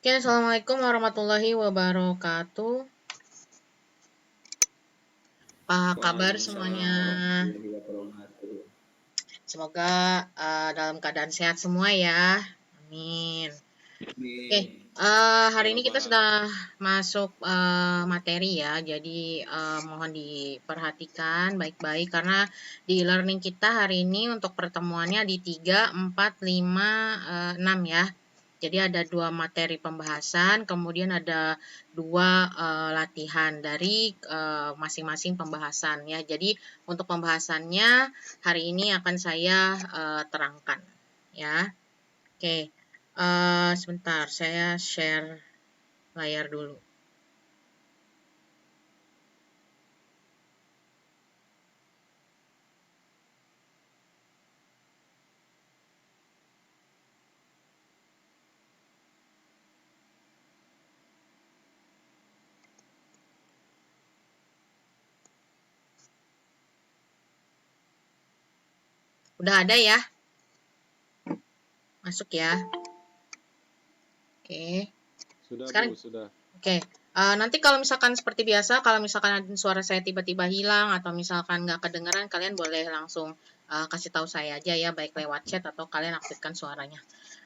Oke, assalamualaikum warahmatullahi wabarakatuh. Apa kabar semuanya? Waalaikumsalam warahmatullahi wabarakatuh. Semoga dalam keadaan sehat semua ya. Amin. Oke, Amin. hari Ya ini kita Robbal. sudah masuk materi ya. Jadi mohon diperhatikan baik-baik karena di e-learning kita hari ini untuk pertemuannya di 3, 4, 5, 6 ya. Jadi ada 2 materi pembahasan, kemudian ada 2 latihan dari masing-masing pembahasan ya. Jadi untuk pembahasannya hari ini akan saya terangkan ya. Oke, sebentar saya share layar dulu. Udah ada ya? Masuk ya. Oke. Sudah Sekarang Bu, sudah. Oke, nanti kalau misalkan seperti biasa, kalau misalkan suara saya tiba-tiba hilang atau misalkan nggak kedengeran, kalian boleh langsung kasih tahu saya aja ya, baik lewat chat atau kalian aktifkan suaranya.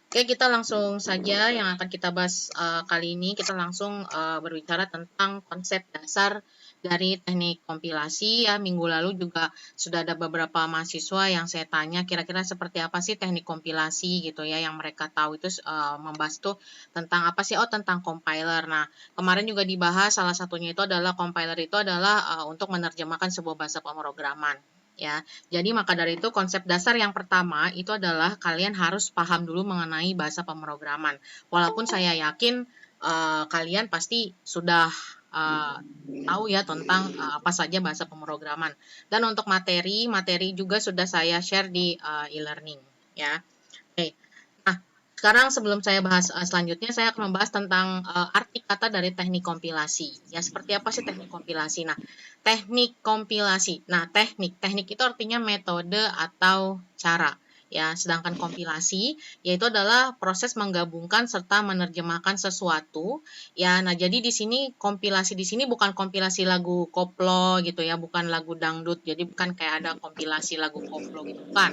Oke, kita langsung saja yang akan kita bahas kali ini, kita langsung berbicara tentang konsep dasar dari teknik kompilasi ya. Minggu lalu juga sudah ada beberapa mahasiswa yang saya tanya kira-kira seperti apa sih teknik kompilasi gitu ya, yang mereka tahu itu membahas tuh tentang apa sih? Oh, tentang compiler. Nah, kemarin juga dibahas salah satunya itu adalah compiler itu adalah untuk menerjemahkan sebuah bahasa pemrograman ya. Jadi maka dari itu konsep dasar yang pertama itu adalah kalian harus paham dulu mengenai bahasa pemrograman. Walaupun saya yakin kalian pasti sudah tahu ya tentang apa saja bahasa pemrograman. Dan untuk materi juga sudah saya share di e-learning ya. Oke. Nah, sekarang sebelum saya bahas selanjutnya, saya akan membahas tentang arti kata dari teknik kompilasi. Ya, seperti apa sih teknik kompilasi? Nah, teknik kompilasi. Nah, teknik itu artinya metode atau cara. Ya, sedangkan kompilasi yaitu adalah proses menggabungkan serta menerjemahkan sesuatu. Ya, nah jadi di sini kompilasi di sini bukan kompilasi lagu koplo gitu ya, bukan lagu dangdut. Jadi bukan kayak ada kompilasi lagu koplo gitu, bukan.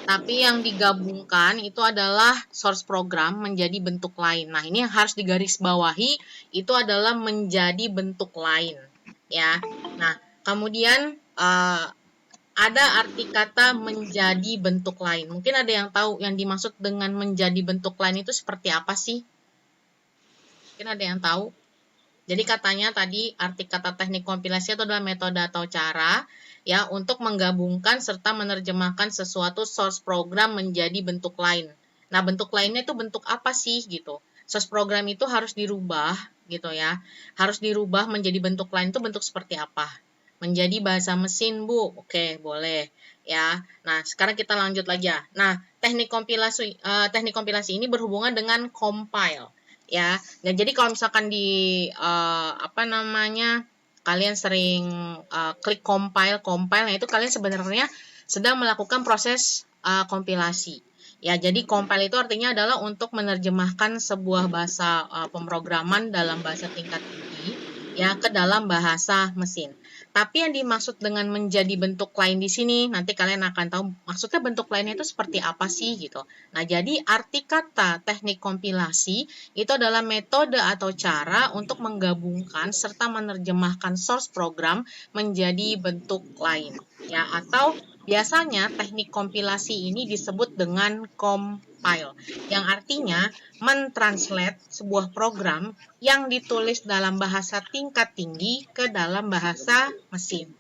Tapi yang digabungkan itu adalah source program menjadi bentuk lain. Nah, ini yang harus digarisbawahi itu adalah menjadi bentuk lain, ya. Nah, kemudian ada arti kata menjadi bentuk lain. Mungkin ada yang tahu yang dimaksud dengan menjadi bentuk lain itu seperti apa sih? Mungkin ada yang tahu? Jadi katanya tadi arti kata teknik kompilasi itu adalah metode atau cara ya untuk menggabungkan serta menerjemahkan sesuatu source program menjadi bentuk lain. Nah, bentuk lainnya itu bentuk apa sih gitu. Source program itu harus dirubah gitu ya. Harus dirubah menjadi bentuk lain itu bentuk seperti apa? Menjadi bahasa mesin, Bu. Oke, boleh ya. Nah, sekarang kita lanjut lagi ya. Nah, teknik kompilasi ini berhubungan dengan compile ya. Nah, jadi kalau misalkan di apa namanya kalian sering klik compile, nah itu kalian sebenarnya sedang melakukan proses kompilasi. Ya, jadi compile itu artinya adalah untuk menerjemahkan sebuah bahasa pemrograman dalam bahasa tingkat tinggi ya ke dalam bahasa mesin. Tapi yang dimaksud dengan menjadi bentuk lain di sini nanti kalian akan tahu maksudnya bentuk lainnya itu seperti apa sih gitu. Nah, jadi arti kata teknik kompilasi itu adalah metode atau cara untuk menggabungkan serta menerjemahkan source program menjadi bentuk lain. Ya, atau biasanya teknik kompilasi ini disebut dengan compile, yang artinya mentranslate sebuah program yang ditulis dalam bahasa tingkat tinggi ke dalam bahasa mesin.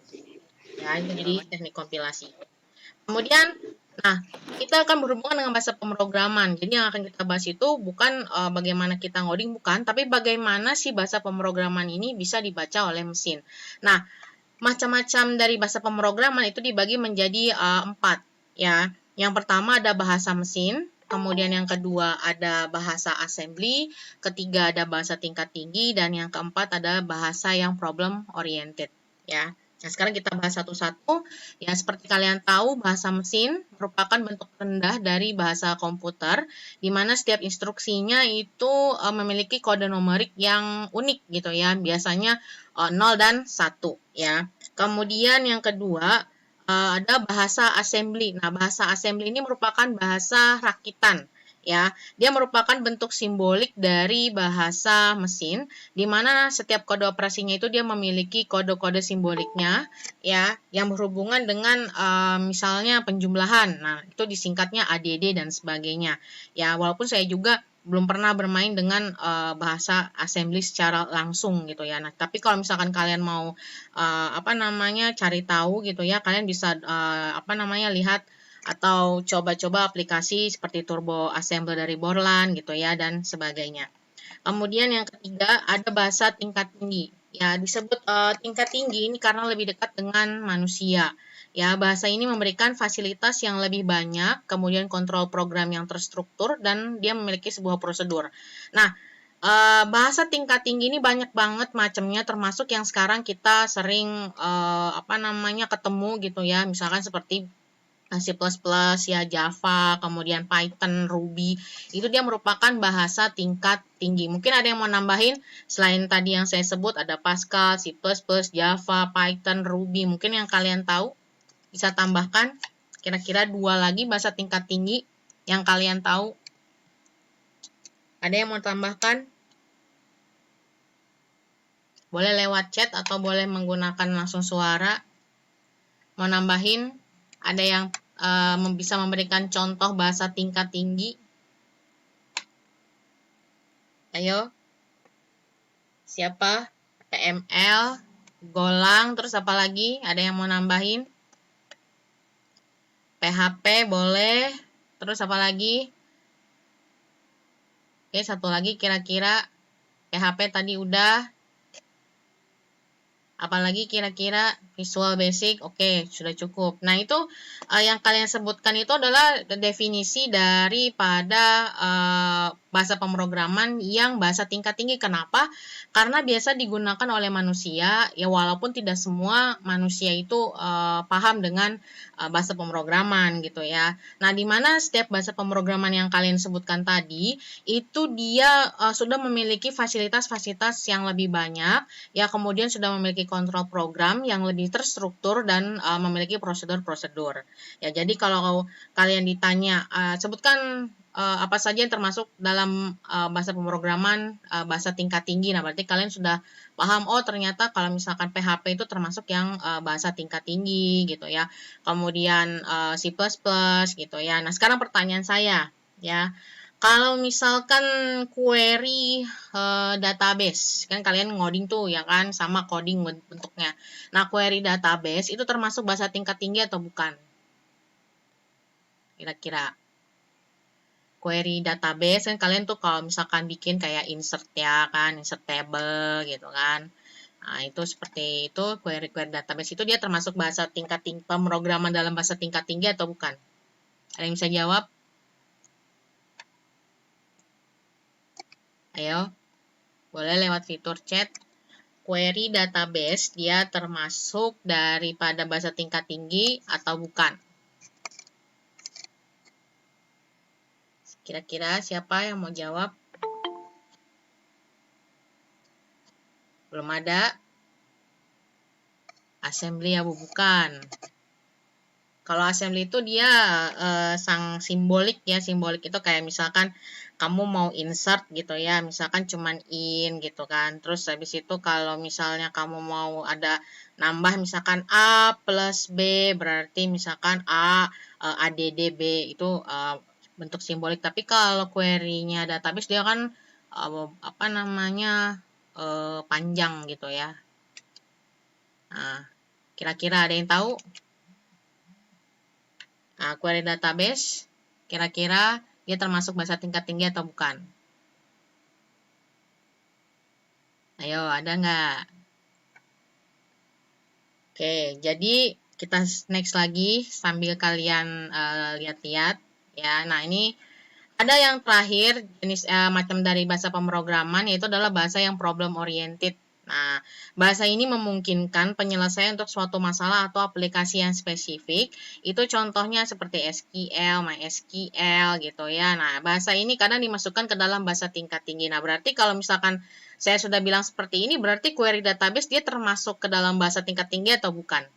Ya, itu jadi teknik kompilasi. Kemudian, nah, kita akan berhubungan dengan bahasa pemrograman. Jadi yang akan kita bahas itu bukan bagaimana kita ngoding, bukan, tapi bagaimana si bahasa pemrograman ini bisa dibaca oleh mesin. Nah, macam-macam dari bahasa pemrograman itu dibagi menjadi 4. Ya, yang pertama ada bahasa mesin, kemudian yang kedua ada bahasa assembly, ketiga ada bahasa tingkat tinggi, dan yang keempat ada bahasa yang problem oriented. Ya, Nah, sekarang kita bahas satu-satu. Ya, seperti kalian tahu, bahasa mesin merupakan bentuk rendah dari bahasa komputer, di mana setiap instruksinya itu memiliki kode numerik yang unik gitu ya, biasanya 0 dan 1 ya. Kemudian yang kedua, ada bahasa assembly. Nah, bahasa assembly ini merupakan bahasa rakitan ya. Dia merupakan bentuk simbolik dari bahasa mesin, di mana setiap kode operasinya itu dia memiliki kode-kode simboliknya ya yang berhubungan dengan misalnya penjumlahan. Nah, itu disingkatnya ADD dan sebagainya. Ya, walaupun saya juga belum pernah bermain dengan bahasa assembly secara langsung gitu ya. Nah, tapi kalau misalkan kalian mau cari tahu gitu ya, kalian bisa lihat atau coba-coba aplikasi seperti Turbo Assembler dari Borland gitu ya dan sebagainya. Kemudian yang ketiga ada bahasa tingkat tinggi. Ya, disebut tingkat tinggi ini karena lebih dekat dengan manusia. Ya, bahasa ini memberikan fasilitas yang lebih banyak, kemudian kontrol program yang terstruktur dan dia memiliki sebuah prosedur. Nah, bahasa tingkat tinggi ini banyak banget macamnya, termasuk yang sekarang kita sering ketemu gitu ya, misalkan seperti C++, ya Java, kemudian Python, Ruby, itu dia merupakan bahasa tingkat tinggi. Mungkin ada yang mau nambahin, selain tadi yang saya sebut ada Pascal, C++, Java, Python, Ruby, mungkin yang kalian tahu bisa tambahkan kira-kira 2 lagi bahasa tingkat tinggi yang kalian tahu. Ada yang mau tambahkan? Boleh lewat chat atau boleh menggunakan langsung suara. Mau nambahin? Ada yang bisa memberikan contoh bahasa tingkat tinggi? Ayo. Siapa? PML, Golang, terus apa lagi? Ada yang mau nambahin? PHP boleh. Terus apa lagi? Oke, satu lagi kira-kira. PHP tadi udah. Apalagi kira-kira Visual Basic, oke, sudah cukup. Nah, itu yang kalian sebutkan itu adalah definisi daripada bahasa pemrograman yang bahasa tingkat tinggi. Kenapa? Karena biasa digunakan oleh manusia, ya walaupun tidak semua manusia itu paham dengan bahasa pemrograman gitu ya. Nah, di mana setiap bahasa pemrograman yang kalian sebutkan tadi, itu dia sudah memiliki fasilitas-fasilitas yang lebih banyak, ya kemudian sudah memiliki kontrol program yang lebih terstruktur dan memiliki prosedur-prosedur. Ya, jadi kalau kalian ditanya sebutkan apa saja yang termasuk dalam bahasa pemrograman bahasa tingkat tinggi, nah berarti kalian sudah paham, oh ternyata kalau misalkan PHP itu termasuk yang bahasa tingkat tinggi gitu ya. Kemudian C++ gitu ya. Nah, sekarang pertanyaan saya ya. Kalau misalkan query database, kan kalian ngoding tuh ya kan, sama coding bentuknya. Nah, query database itu termasuk bahasa tingkat tinggi atau bukan? Kira-kira. Query database kan kalian tuh kalau misalkan bikin kayak insert ya kan, insert table gitu kan. Nah, itu seperti itu, query database itu dia termasuk bahasa tingkat tinggi, pemrograman dalam bahasa tingkat tinggi atau bukan? Ada yang bisa jawab? Ayo, boleh lewat fitur chat. Query database dia termasuk daripada bahasa tingkat tinggi atau bukan? Kira-kira siapa yang mau jawab? Belum ada? Assembly ya bukan. Kalau assembly itu dia sang simbolik ya, simbolik itu kayak misalkan kamu mau insert gitu ya, misalkan cuman in gitu kan. Terus habis itu kalau misalnya kamu mau ada nambah misalkan A plus B, berarti misalkan A ADD B itu bentuk simbolik. Tapi kalau query-nya database dia kan panjang gitu ya. Nah, kira-kira ada yang tahu? Nah, query database, kira-kira dia termasuk bahasa tingkat tinggi atau bukan? Ayo, ada nggak? Oke, jadi kita next lagi sambil kalian lihat-lihat. Ya, nah ini ada yang terakhir jenis macam dari bahasa pemrograman, yaitu adalah bahasa yang problem oriented. Nah, bahasa ini memungkinkan penyelesaian untuk suatu masalah atau aplikasi yang spesifik. Itu contohnya seperti SQL, MySQL gitu ya. Nah, bahasa ini kadang dimasukkan ke dalam bahasa tingkat tinggi. Nah, berarti kalau misalkan saya sudah bilang seperti ini, berarti query database dia termasuk ke dalam bahasa tingkat tinggi atau bukan?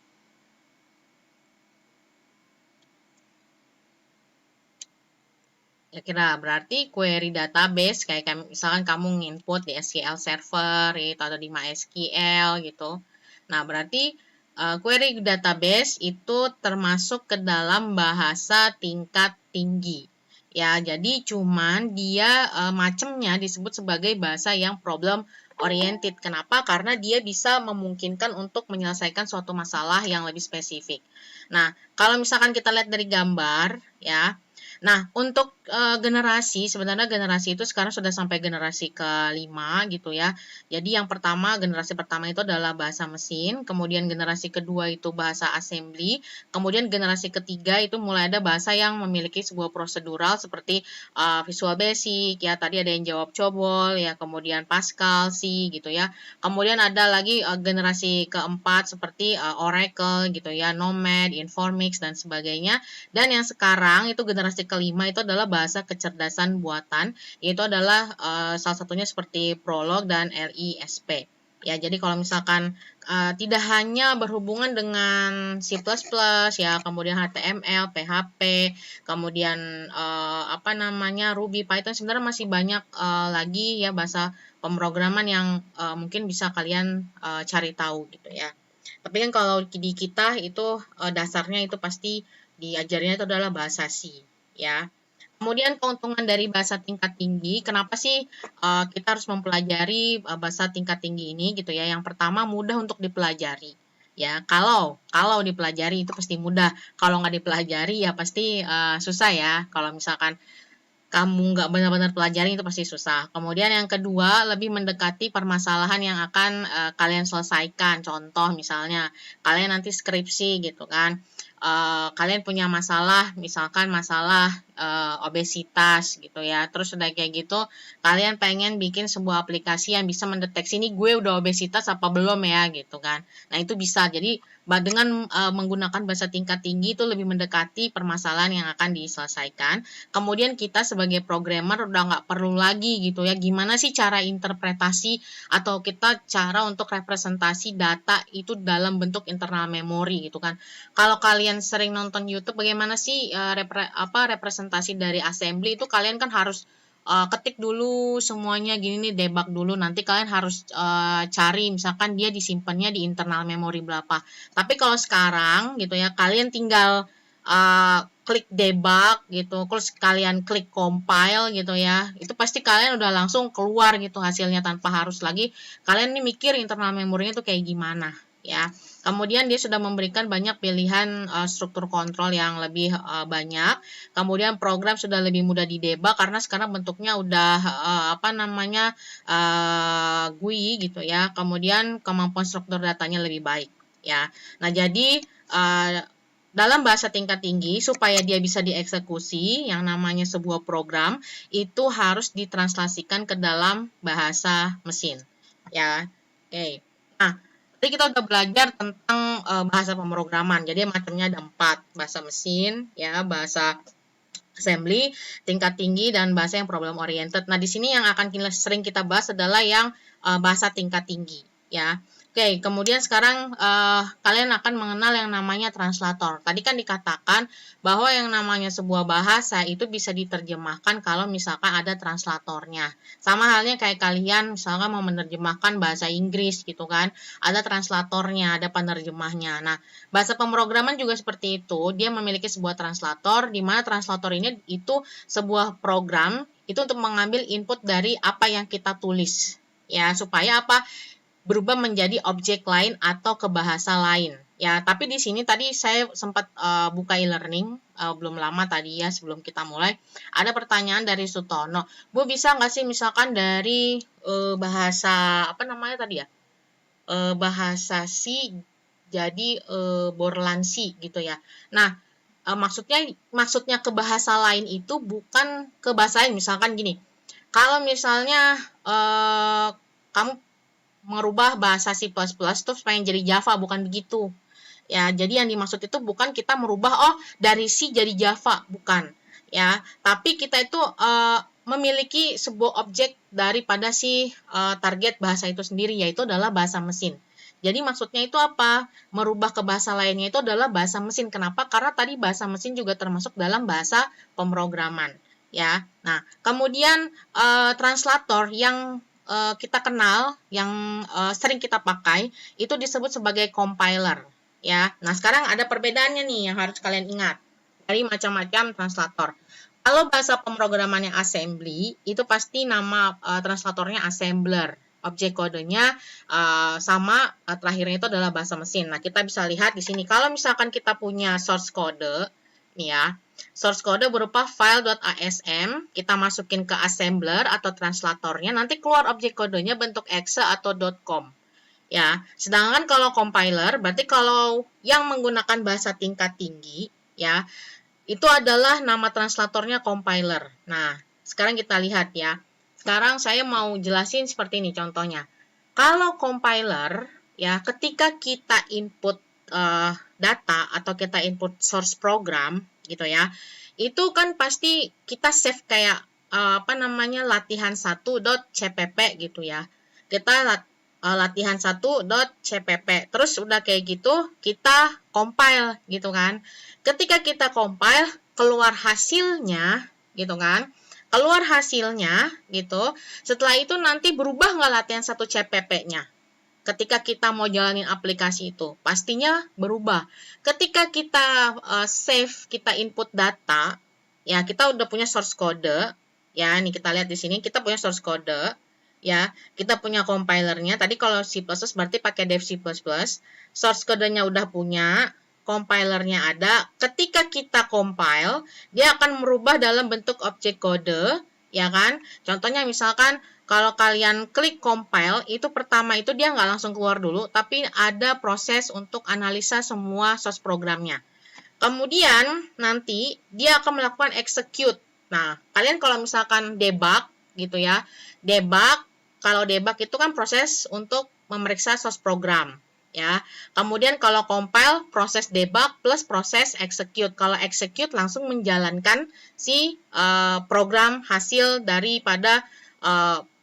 Kira-kira berarti query database kayak misalkan kamu nginput di SQL Server gitu, atau di MySQL gitu. Nah, berarti query database itu termasuk ke dalam bahasa tingkat tinggi. Ya, jadi cuman dia macamnya disebut sebagai bahasa yang problem oriented. Kenapa? Karena dia bisa memungkinkan untuk menyelesaikan suatu masalah yang lebih spesifik. Nah, kalau misalkan kita lihat dari gambar ya. Nah, untuk generasi, sebenarnya generasi itu sekarang sudah sampai generasi kelima gitu ya. Jadi yang pertama, generasi pertama itu adalah bahasa mesin, kemudian generasi kedua itu bahasa assembly, kemudian generasi ketiga itu mulai ada bahasa yang memiliki sebuah prosedural seperti Visual Basic, ya tadi ada yang jawab COBOL, ya kemudian Pascal, C gitu ya. Kemudian ada lagi generasi keempat seperti Oracle gitu ya, Nomad, Informix, dan sebagainya. Dan yang sekarang itu generasi kelima itu adalah bahasa kecerdasan buatan, yaitu adalah salah satunya seperti Prolog dan LISP. Ya, jadi kalau misalkan tidak hanya berhubungan dengan C++ ya, kemudian HTML, PHP, kemudian apa namanya Ruby, Python, sebenarnya masih banyak lagi ya bahasa pemrograman yang mungkin bisa kalian cari tahu gitu ya. Tapi kan kalau di kita itu dasarnya itu pasti diajarnya itu adalah bahasa C, ya. Kemudian keuntungan dari bahasa tingkat tinggi, kenapa sih kita harus mempelajari bahasa tingkat tinggi ini gitu ya? Yang pertama mudah untuk dipelajari, ya. Kalau dipelajari itu pasti mudah. Kalau nggak dipelajari ya pasti susah ya. Kalau misalkan kamu nggak benar-benar pelajari itu pasti susah. Kemudian yang kedua, lebih mendekati permasalahan yang akan kalian selesaikan. Contoh misalnya, kalian nanti skripsi gitu kan. Kalian punya masalah, misalkan masalah obesitas gitu ya. Terus udah kayak gitu, kalian pengen bikin sebuah aplikasi yang bisa mendeteksi ini gue udah obesitas apa belum ya gitu kan. Nah, itu bisa. Jadi dengan menggunakan bahasa tingkat tinggi itu lebih mendekati permasalahan yang akan diselesaikan. Kemudian kita sebagai programmer udah nggak perlu lagi gitu ya, gimana sih cara interpretasi atau kita cara untuk representasi data itu dalam bentuk internal memori gitu kan. Kalau kalian sering nonton YouTube, bagaimana sih representasi dari assembly itu, kalian kan harus ketik dulu semuanya gini nih, debug dulu, nanti kalian harus cari misalkan dia disimpannya di internal memori berapa. Tapi kalau sekarang gitu ya, kalian tinggal klik debug gitu, terus kalian klik compile gitu ya, itu pasti kalian udah langsung keluar gitu hasilnya tanpa harus lagi kalian nih mikir internal memorinya tuh kayak gimana ya. Kemudian dia sudah memberikan banyak pilihan struktur kontrol yang lebih banyak. Kemudian program sudah lebih mudah didebug karena sekarang bentuknya udah GUI gitu ya. Kemudian kemampuan struktur datanya lebih baik ya. Nah, jadi dalam bahasa tingkat tinggi, supaya dia bisa dieksekusi, yang namanya sebuah program, itu harus ditranslasikan ke dalam bahasa mesin. Ya, oke. Nah, tadi kita udah belajar tentang bahasa pemrograman. Jadi macamnya ada 4, bahasa mesin, ya, bahasa assembly, tingkat tinggi, dan bahasa yang problem oriented. Nah, di sini yang akan sering kita bahas adalah yang bahasa tingkat tinggi, ya. Oke, kemudian sekarang kalian akan mengenal yang namanya translator. Tadi kan dikatakan bahwa yang namanya sebuah bahasa itu bisa diterjemahkan kalau misalkan ada translatornya. Sama halnya kayak kalian misalkan mau menerjemahkan bahasa Inggris gitu kan, ada translatornya, ada penerjemahnya. Nah, bahasa pemrograman juga seperti itu, dia memiliki sebuah translator, di mana translator ini itu sebuah program itu untuk mengambil input dari apa yang kita tulis, ya, supaya apa? Berubah menjadi objek lain atau ke bahasa lain. Ya, tapi di sini tadi saya sempat buka e-learning belum lama tadi ya, sebelum kita mulai. Ada pertanyaan dari Sutono. Bu, bisa nggak sih misalkan dari bahasa apa namanya tadi ya? Bahasa C jadi Borlansi gitu ya. Nah, maksudnya ke bahasa lain itu bukan ke bahasa lain. Misalkan gini, kalau misalnya kamu merubah bahasa C++ tuh supaya jadi Java, bukan begitu. Ya, jadi yang dimaksud itu bukan kita merubah dari C jadi Java, bukan. Ya, tapi kita itu memiliki sebuah objek daripada si target bahasa itu sendiri, yaitu adalah bahasa mesin. Jadi maksudnya itu apa? Merubah ke bahasa lainnya itu adalah bahasa mesin. Kenapa? Karena tadi bahasa mesin juga termasuk dalam bahasa pemrograman. Ya, nah kemudian translator yang kita kenal, yang sering kita pakai, itu disebut sebagai compiler. Ya, nah sekarang ada perbedaannya nih yang harus kalian ingat dari macam-macam translator. Kalau bahasa pemrogramannya assembly, itu pasti nama translatornya assembler. Objek kodenya sama, terakhirnya itu adalah bahasa mesin. Nah, kita bisa lihat di sini. Kalau misalkan kita punya source code, nih ya, source code berupa file.asm, kita masukin ke assembler atau translatornya, nanti keluar objek kodenya bentuk exe atau .com. Ya, sedangkan kalau compiler, berarti kalau yang menggunakan bahasa tingkat tinggi, ya, itu adalah nama translatornya compiler. Nah, sekarang kita lihat ya. Sekarang saya mau jelasin seperti ini contohnya. Kalau compiler, ya, ketika kita input data atau kita input source program, gitu ya, itu kan pasti kita save kayak latihan1.cpp gitu ya. Kita latihan1.cpp. Terus udah kayak gitu, kita compile gitu kan. Ketika kita compile, keluar hasilnya gitu kan. Keluar hasilnya gitu. Setelah itu nanti berubah nggak latihan1.cpp-nya? Ketika kita mau jalanin aplikasi itu, pastinya berubah. Ketika kita save, kita input data, ya kita udah punya source code. Ya, nih kita lihat di sini, kita punya source code. Ya, kita punya compilernya. Tadi kalau C++ berarti pakai dev C++. Source code-nya udah punya, compilernya ada. Ketika kita compile, dia akan merubah dalam bentuk objek kode, ya kan? Contohnya misalkan kalau kalian klik compile, itu pertama itu dia nggak langsung keluar dulu, tapi ada proses untuk analisa semua source programnya. Kemudian nanti dia akan melakukan execute. Nah, kalian kalau misalkan debug gitu ya, kalau debug itu kan proses untuk memeriksa source program, ya. Kemudian kalau compile, proses debug plus proses execute. Kalau execute langsung menjalankan si program hasil daripada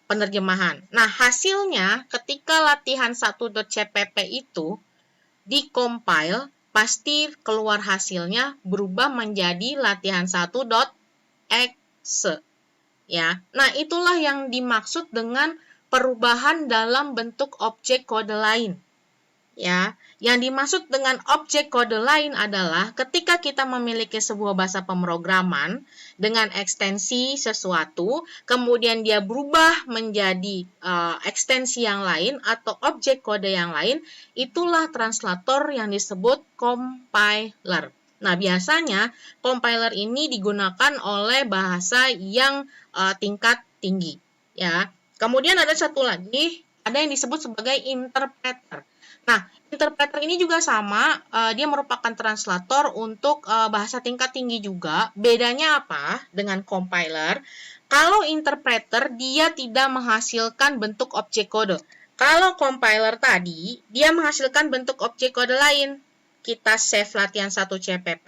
penerjemahan. Nah, hasilnya ketika latihan1.cpp itu di-compile, pasti keluar hasilnya berubah menjadi latihan1.exe. Ya. Nah, itulah yang dimaksud dengan perubahan dalam bentuk objek kode lain. Ya, yang dimaksud dengan objek kode lain adalah ketika kita memiliki sebuah bahasa pemrograman dengan ekstensi sesuatu, kemudian dia berubah menjadi ekstensi yang lain atau objek kode yang lain, itulah translator yang disebut compiler. Nah, biasanya compiler ini digunakan oleh bahasa yang tingkat tinggi. Ya. Kemudian ada satu lagi, ada yang disebut sebagai interpreter. Nah, interpreter ini juga sama, dia merupakan translator untuk bahasa tingkat tinggi juga. Bedanya apa dengan compiler? Kalau interpreter, dia tidak menghasilkan bentuk objek kode. Kalau compiler tadi, dia menghasilkan bentuk objek kode lain. Kita save latihan1.cpp,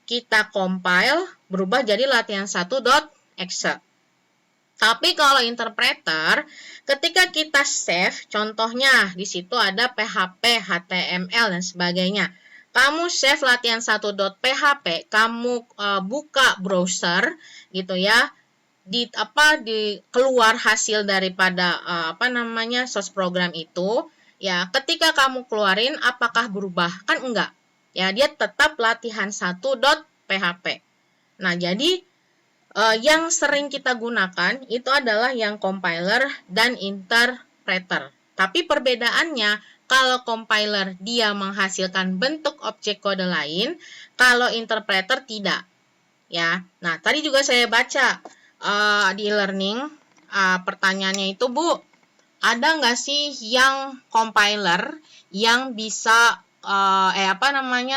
kita compile, berubah jadi latihan1.exe. Tapi kalau interpreter, ketika kita save, contohnya di situ ada PHP, HTML, dan sebagainya. Kamu save latihan1.php, kamu buka browser, gitu ya, keluar hasil daripada source program itu. Ya, ketika kamu keluarin, apakah berubah? Kan enggak. Ya, dia tetap latihan1.php. Nah, jadi yang sering kita gunakan itu adalah yang compiler dan interpreter. Tapi perbedaannya, kalau compiler dia menghasilkan bentuk objek kode lain, kalau interpreter tidak. Ya, nah tadi juga saya baca di e-learning pertanyaannya itu, Bu, ada nggak sih yang compiler yang bisa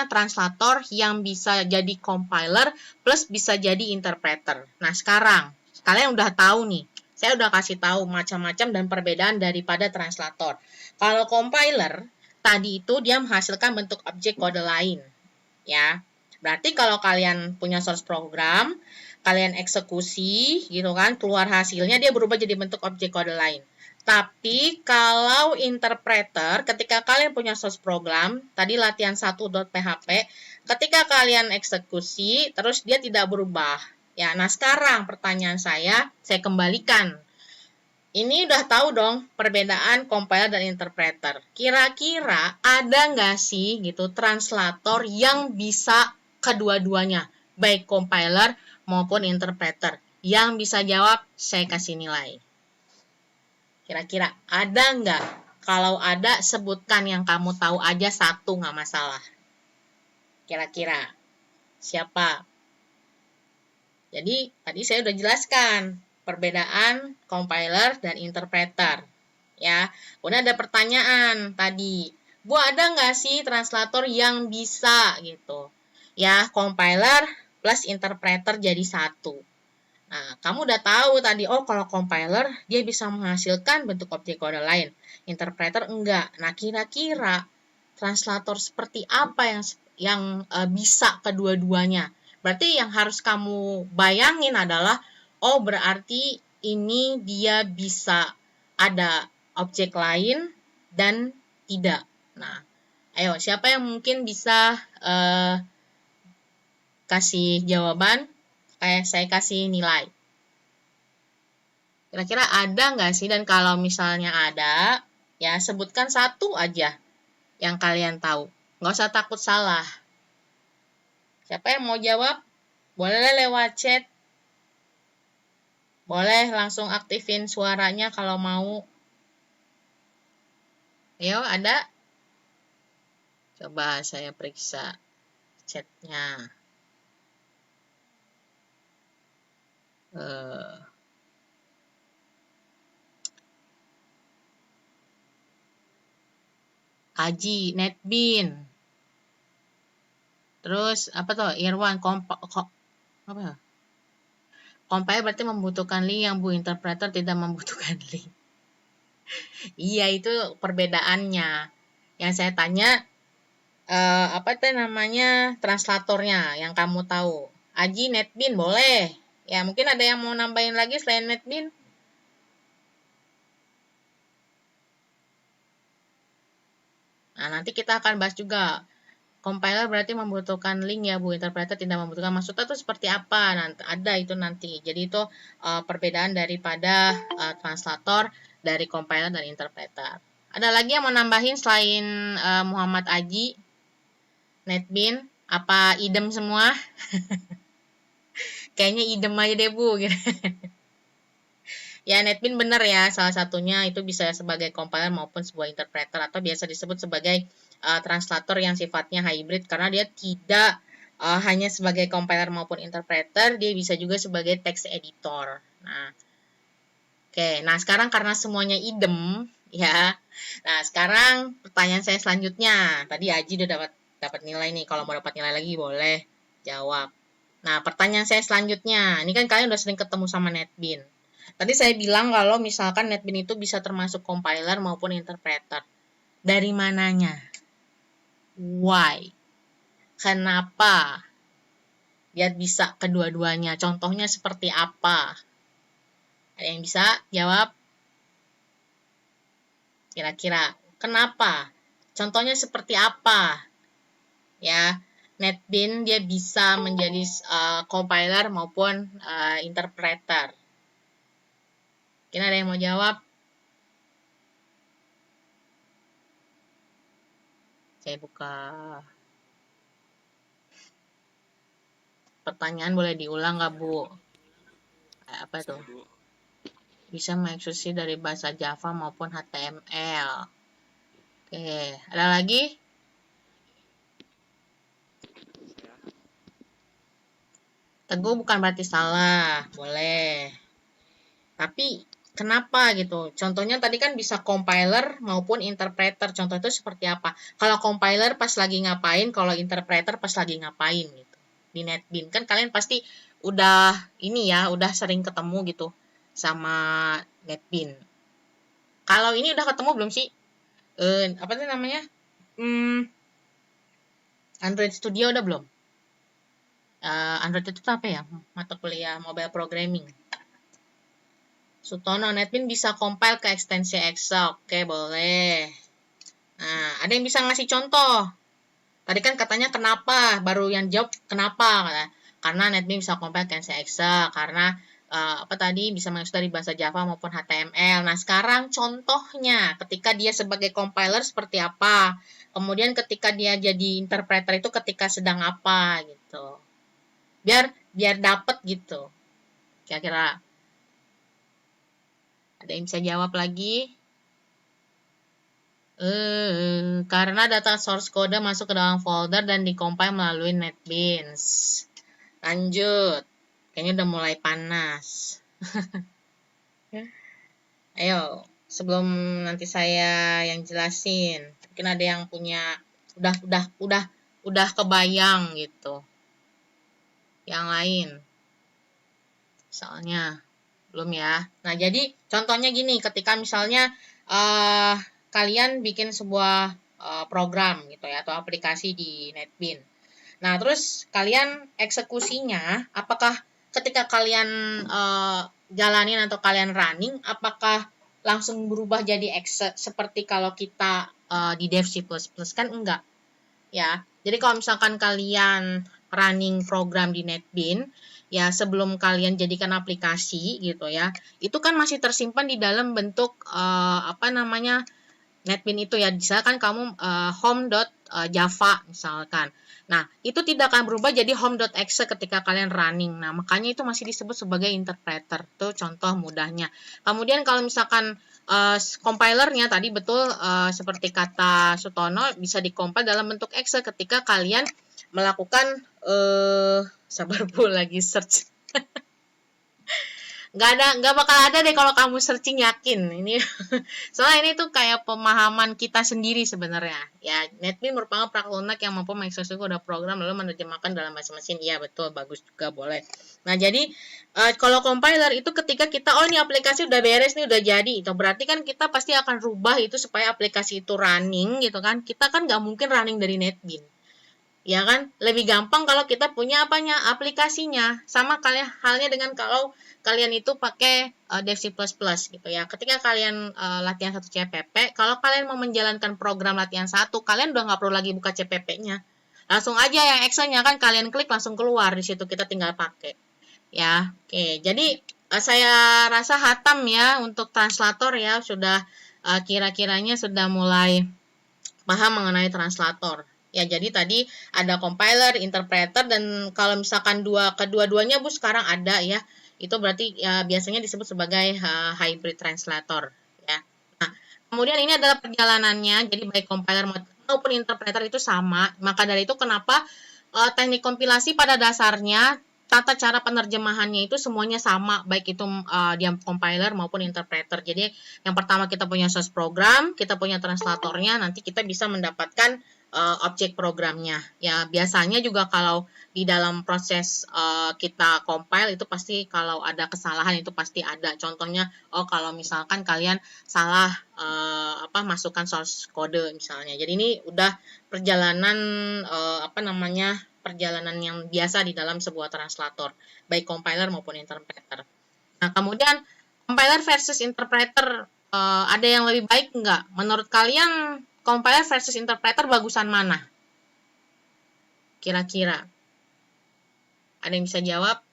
translator yang bisa jadi compiler plus bisa jadi interpreter. Nah, sekarang kalian udah tahu nih. Saya udah kasih tahu macam-macam dan perbedaan daripada translator. Kalau compiler, tadi itu dia menghasilkan bentuk objek kode lain. Ya, berarti kalau kalian punya source program, kalian eksekusi gitu kan, keluar hasilnya dia berubah jadi bentuk objek kode lain. Tapi kalau interpreter, ketika kalian punya source program, tadi latihan 1.php, ketika kalian eksekusi, terus dia tidak berubah. Ya, nah sekarang pertanyaan saya kembalikan. Ini udah tahu dong perbedaan compiler dan interpreter. Kira-kira ada nggak sih gitu translator yang bisa kedua-duanya, baik compiler maupun interpreter? Yang bisa jawab, saya kasih nilai. Kira-kira ada nggak? Kalau ada, sebutkan yang kamu tahu aja satu, nggak masalah. Kira-kira siapa? Jadi tadi saya udah jelaskan perbedaan compiler dan interpreter. Ya, kemudian ada pertanyaan tadi, Bu, ada nggak sih translator yang bisa gitu? Ya, compiler plus interpreter jadi satu. Nah, kamu udah tahu tadi, oh kalau compiler dia bisa menghasilkan bentuk objek kode lain, interpreter enggak. Nah, kira-kira translator seperti apa yang bisa kedua-duanya? Berarti yang harus kamu bayangin adalah, oh berarti ini dia bisa ada objek lain dan tidak. Nah, ayo siapa yang mungkin bisa kasih jawaban? Saya kasih nilai. Kira-kira ada nggak sih? Dan kalau misalnya ada, ya sebutkan satu aja yang kalian tahu. Nggak usah takut salah. Siapa yang mau jawab? Boleh lewat chat. Boleh langsung aktifin suaranya kalau mau. Ayo, ada? Coba saya periksa chatnya. Aji, Netbin. Terus apa tuh? Irwan, apa? Compile berarti membutuhkan link, yang Bu interpreter tidak membutuhkan link. Iya, itu perbedaannya. Yang saya tanya apa itu namanya translatornya yang kamu tahu. Aji, Netbin boleh. Ya, mungkin ada yang mau nambahin lagi selain Netbin? Nah, nanti kita akan bahas juga. Compiler berarti membutuhkan link ya Bu, interpreter tidak membutuhkan. Maksudnya itu seperti apa? Nanti ada itu nanti. Jadi itu perbedaan daripada translator dari compiler dan interpreter. Ada lagi yang mau nambahin selain Muhammad Aji, Netbin? Apa idem semua? Kayaknya idem aja deh Bu. Ya, Netbin benar ya, salah satunya itu bisa sebagai compiler maupun sebuah interpreter atau biasa disebut sebagai translator yang sifatnya hybrid karena dia tidak hanya sebagai compiler maupun interpreter, dia bisa juga sebagai text editor. Nah, oke, nah sekarang karena semuanya idem ya. Nah, sekarang pertanyaan saya selanjutnya. Tadi Aji udah dapat nilai nih, kalau mau dapat nilai lagi boleh jawab. Nah, pertanyaan saya selanjutnya. Ini kan kalian udah sering ketemu sama Netbin. Tadi saya bilang kalau misalkan Netbin itu bisa termasuk compiler maupun interpreter. Dari mananya? Why? Kenapa? Dia bisa kedua-duanya. Contohnya seperti apa? Ada yang bisa jawab? Kira-kira kenapa? Contohnya seperti apa? Ya, Netbin dia bisa menjadi compiler maupun interpreter. Kira ada yang mau jawab? Saya buka. Pertanyaan boleh diulang nggak, Bu? Apa tuh? Bisa mengeksekusi dari bahasa Java maupun HTML. Oke, ada lagi? Teguh bukan berarti salah, boleh. Tapi kenapa gitu? Contohnya tadi kan bisa compiler maupun interpreter. Contoh itu seperti apa? Kalau compiler pas lagi ngapain, kalau interpreter pas lagi ngapain gitu. Di Netbin kan kalian pasti udah ini ya, udah sering ketemu gitu. sama NetBeans. Kalau ini udah ketemu belum sih? Apa sih namanya? Android Studio udah belum? Android itu apa ya? Mata kuliah mobile programming. Sutono, NetBeans bisa compile ke ekstensi Excel. Oke, boleh. Nah, ada yang bisa ngasih contoh. Tadi kan katanya kenapa, baru yang jawab kenapa. Karena NetBeans bisa compile ke ekstensi Excel, karena apa tadi bisa mengakses dari bahasa Java maupun HTML. Nah, sekarang contohnya ketika dia sebagai compiler seperti apa. Kemudian ketika dia jadi interpreter itu ketika sedang apa gitu. Biar dapet gitu. Kira-kira ada yang bisa jawab lagi? Karena data source code masuk ke dalam folder dan dikompil melalui NetBeans. Lanjut. Kayaknya udah mulai panas. Ayo, sebelum nanti saya yang jelasin. Mungkin ada yang punya udah kebayang gitu. Yang lain. Misalnya belum ya. Nah, jadi contohnya gini, ketika misalnya kalian bikin sebuah program gitu ya atau aplikasi di NetBeans. Nah, terus kalian eksekusinya apakah ketika kalian jalanin atau kalian running apakah langsung berubah jadi exe seperti kalau kita di Dev C++ kan enggak ya. Jadi kalau misalkan kalian running program di NetBeans ya sebelum kalian jadikan aplikasi gitu ya, itu kan masih tersimpan di dalam bentuk apa namanya NetBeans itu ya, misalkan kamu home.java misalkan. Nah, itu tidak akan berubah jadi home.exe ketika kalian running. Nah, makanya itu masih disebut sebagai interpreter. Itu contoh mudahnya. Kemudian kalau misalkan compilernya tadi betul seperti kata Sutono bisa dikompil dalam bentuk exe ketika kalian melakukan sabar bu lagi search. Nggak bakal ada deh kalau kamu searching, yakin ini. Soalnya ini tuh kayak pemahaman kita sendiri sebenarnya ya. NetBeans merupakan perangkat lunak yang mampu mengeksekusi kode program lalu menerjemahkan dalam bahasa mesin. Iya betul, bagus juga, boleh. Nah jadi kalau compiler itu ketika kita ini aplikasi udah beres nih, udah jadi, itu berarti kan kita pasti akan rubah itu supaya aplikasi itu running gitu kan. Kita kan nggak mungkin running dari NetBeans, ya kan. Lebih gampang kalau kita punya aplikasinya. Sama kalian halnya dengan kalau kalian itu pakai Dev C++ gitu ya. Ketika kalian latihan 1 CPP, kalau kalian mau menjalankan program latihan 1, kalian udah nggak perlu lagi buka CPP-nya. Langsung aja yang Excel-nya kan kalian klik langsung keluar, di situ kita tinggal pakai. Ya, oke. Jadi saya rasa hatam ya untuk translator ya, sudah kira-kiranya sudah mulai paham mengenai translator. Ya, jadi tadi ada compiler, interpreter, dan kalau misalkan kedua-duanya Bu sekarang ada ya, itu berarti ya, biasanya disebut sebagai hybrid translator ya. Nah, kemudian ini adalah perjalanannya, jadi baik compiler maupun interpreter itu sama. Maka dari itu kenapa teknik kompilasi pada dasarnya tata cara penerjemahannya itu semuanya sama, baik itu dia compiler maupun interpreter. Jadi yang pertama kita punya source program, kita punya translatornya, nanti kita bisa mendapatkan objek programnya. Ya biasanya juga kalau di dalam proses kita compile itu pasti kalau ada kesalahan itu pasti ada. Contohnya, kalau misalkan kalian salah masukkan source kode misalnya. Jadi ini udah perjalanan perjalanan yang biasa di dalam sebuah translator, baik compiler maupun interpreter. Nah, kemudian compiler versus interpreter, ada yang lebih baik nggak? Menurut kalian compiler versus interpreter bagusan mana? Kira-kira. Ada yang bisa jawab?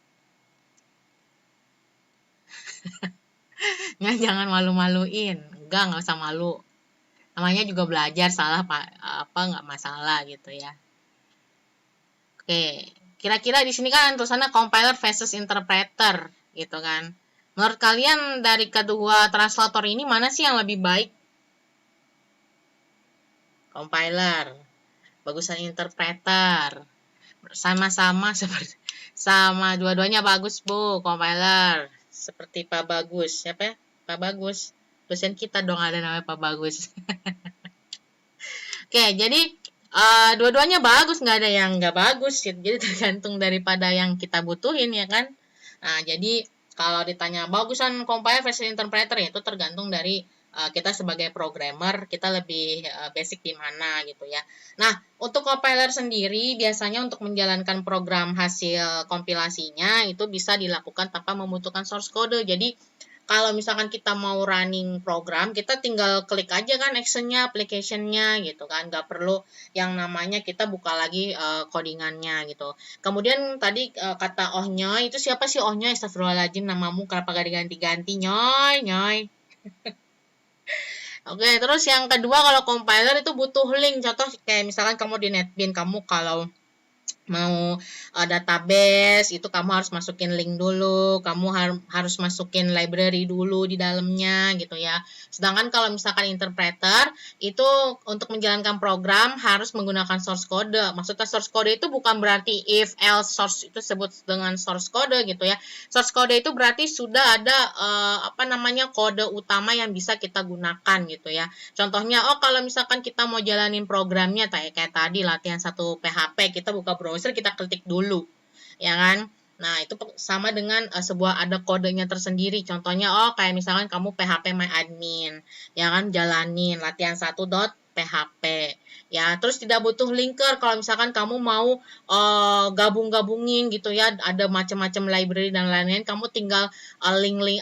Ya, jangan malu-maluin. Nggak usah malu. Namanya juga belajar, salah nggak masalah gitu ya. Oke, kira-kira di sini kan tulisannya compiler versus interpreter gitu kan. Menurut kalian dari kedua translator ini mana sih yang lebih baik? Compiler, bagusan interpreter. Sama-sama seperti sama dua-duanya bagus Bu, compiler. Seperti Pak Bagus, siapa ya? Pak Bagus. Dosen kita dong ada namanya Pak Bagus. Oke, jadi dua-duanya bagus, nggak ada yang nggak bagus. Jadi tergantung daripada yang kita butuhin ya kan. Nah, jadi kalau ditanya bagusan compiler versus interpreter ya itu tergantung dari kita sebagai programmer, kita lebih basic di mana gitu ya. Nah, untuk compiler sendiri biasanya untuk menjalankan program hasil kompilasinya itu bisa dilakukan tanpa membutuhkan source code. Jadi, kalau misalkan kita mau running program, kita tinggal klik aja kan actionnya, application-nya gitu kan. Nggak perlu yang namanya kita buka lagi codingannya gitu. Kemudian tadi kata Ohnya, itu siapa sih Ohnya? Astagfirullahaladzim, namamu kenapa gak diganti-ganti? Nyoy, nyoy. Oke, terus yang kedua kalau compiler itu butuh link. Contoh kayak misalkan kamu di NetBeans, kamu kalau mau database itu kamu harus masukin link dulu, kamu harus masukin library dulu di dalamnya gitu ya. Sedangkan kalau misalkan interpreter itu untuk menjalankan program harus menggunakan source code. Maksudnya source code itu bukan berarti if else source itu sebut dengan source code gitu ya. Source code itu berarti sudah ada kode utama yang bisa kita gunakan gitu ya. Contohnya kalau misalkan kita mau jalanin programnya kayak tadi latihan 1 PHP, kita buka browser, kita ketik dulu, ya kan? Nah, itu sama dengan sebuah ada kodenya tersendiri. Contohnya, kayak misalkan kamu PHP my admin, ya kan? Jalanin latihan 1.php. Ya, terus tidak butuh linker kalau misalkan kamu mau gabung-gabungin gitu ya, ada macam-macam library dan lain-lain, kamu tinggal link-link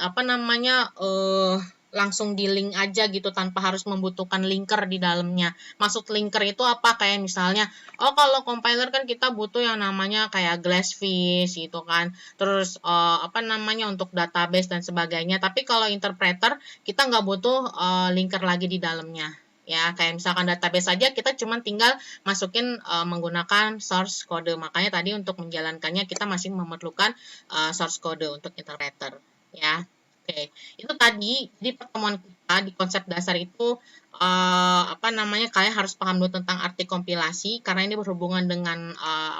langsung di link aja gitu tanpa harus membutuhkan linker di dalamnya. Maksud linker itu apa? Kayak misalnya, kalau compiler kan kita butuh yang namanya kayak Glassfish gitu kan. Terus untuk database dan sebagainya. Tapi kalau interpreter kita nggak butuh linker lagi di dalamnya. Ya, kayak misalkan database saja kita cuma tinggal masukin menggunakan source code. Makanya tadi untuk menjalankannya kita masih memerlukan source code untuk interpreter, ya. Oke, itu tadi di pertemuan kita di konsep dasar itu kalian harus paham dulu tentang arti kompilasi karena ini berhubungan dengan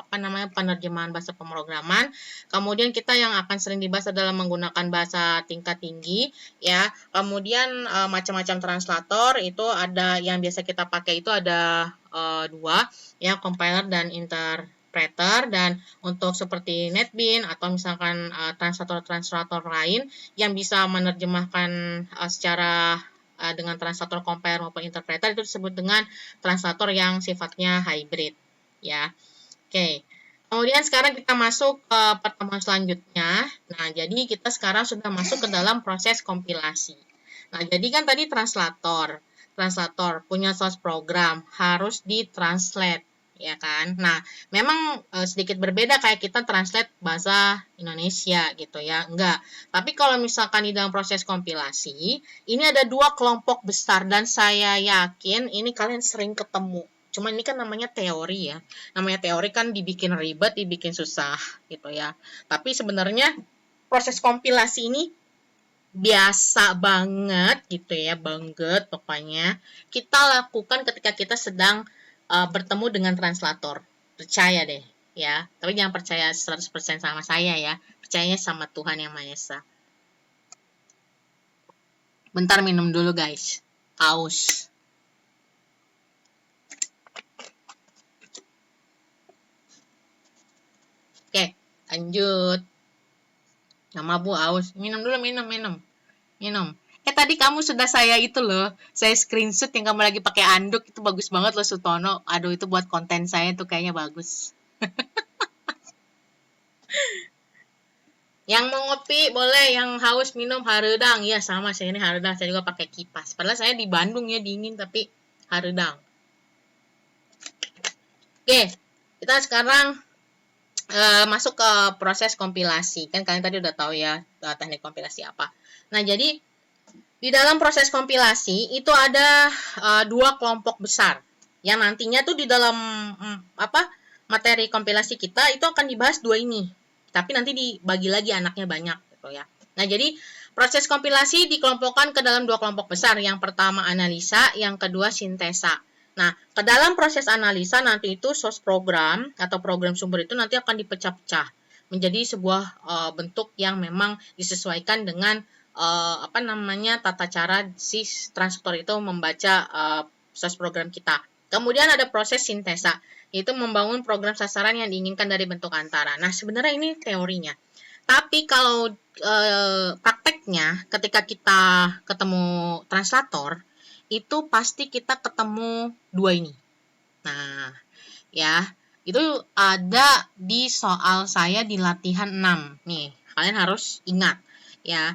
penerjemahan bahasa pemrograman. Kemudian kita yang akan sering dibahas adalah menggunakan bahasa tingkat tinggi, ya. Kemudian macam-macam translator itu ada yang biasa kita pakai itu ada dua, ya, compiler dan interpreter. Dan untuk seperti NetBeans atau misalkan translator-translator lain yang bisa menerjemahkan secara dengan translator compiler maupun interpreter itu disebut dengan translator yang sifatnya hybrid, ya. Oke. Kemudian sekarang kita masuk ke pertemuan selanjutnya. Nah, jadi kita sekarang sudah masuk ke dalam proses kompilasi. Nah, jadi kan tadi translator punya source program harus ditranslate, ya kan? Nah, memang sedikit berbeda kayak kita translate bahasa Indonesia gitu ya, enggak. Tapi kalau misalkan di dalam proses kompilasi, ini ada dua kelompok besar dan saya yakin ini kalian sering ketemu. Cuma ini kan namanya teori ya. Namanya teori kan dibikin ribet, dibikin susah gitu ya. Tapi sebenarnya proses kompilasi ini biasa banget gitu ya, banget pokoknya kita lakukan ketika kita sedang bertemu dengan translator. Percaya deh ya, tapi jangan percaya 100% sama saya ya, percayanya sama Tuhan Yang Maha Esa. Bentar minum dulu guys, haus. Oke, lanjut. Nama Bu haus, minum dulu, minum. Tadi kamu sudah saya itu loh, saya screenshot yang kamu lagi pakai anduk, itu bagus banget loh Sutono. Aduh, itu buat konten saya tuh kayaknya bagus. Yang mau ngopi boleh, yang haus minum hareudang. Iya sama, saya ini hareudang, saya juga pakai kipas. Padahal saya di Bandung ya, dingin tapi hareudang. Oke, kita sekarang masuk ke proses kompilasi. Kan kalian tadi udah tahu ya teknik kompilasi apa. Nah, jadi di dalam proses kompilasi itu ada dua kelompok besar yang nantinya tuh di dalam materi kompilasi kita itu akan dibahas dua ini. Tapi nanti dibagi lagi anaknya banyak gitu ya. Nah, jadi proses kompilasi dikelompokkan ke dalam dua kelompok besar. Yang pertama analisa, yang kedua sintesa. Nah, ke dalam proses analisa nanti itu source program atau program sumber itu nanti akan dipecah-pecah menjadi sebuah bentuk yang memang disesuaikan dengan tata cara si translator itu membaca source program kita. Kemudian ada proses sintesa, yaitu membangun program sasaran yang diinginkan dari bentuk antara. Nah, sebenarnya ini teorinya. Tapi kalau prakteknya ketika kita ketemu translator, itu pasti kita ketemu dua ini. Nah, ya, itu ada di soal saya di latihan 6. Nih, kalian harus ingat, ya.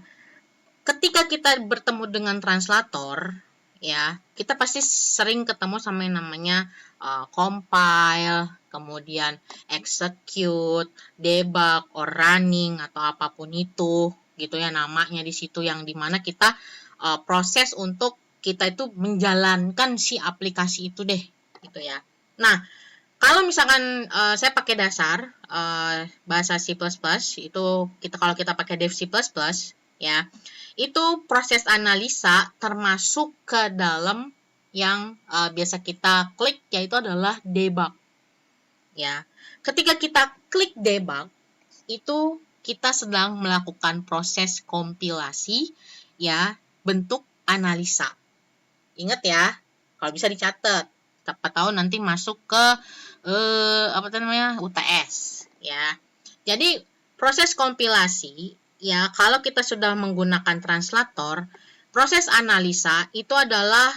Ketika kita bertemu dengan translator, ya, kita pasti sering ketemu sama yang namanya compile, kemudian execute, debug, or running, atau apapun itu, gitu ya namanya di situ, yang dimana kita proses untuk kita itu menjalankan si aplikasi itu deh, gitu ya. Nah, kalau misalkan saya pakai dasar bahasa C++, itu kalau kita pakai dev C++, ya, itu proses analisa termasuk ke dalam yang biasa kita klik, yaitu adalah debug. Ya, ketika kita klik debug, itu kita sedang melakukan proses kompilasi, ya, bentuk analisa. Ingat ya, kalau bisa dicatat. Siapa tahu nanti masuk ke UTS, ya. Jadi proses kompilasi, ya, kalau kita sudah menggunakan translator, proses analisa itu adalah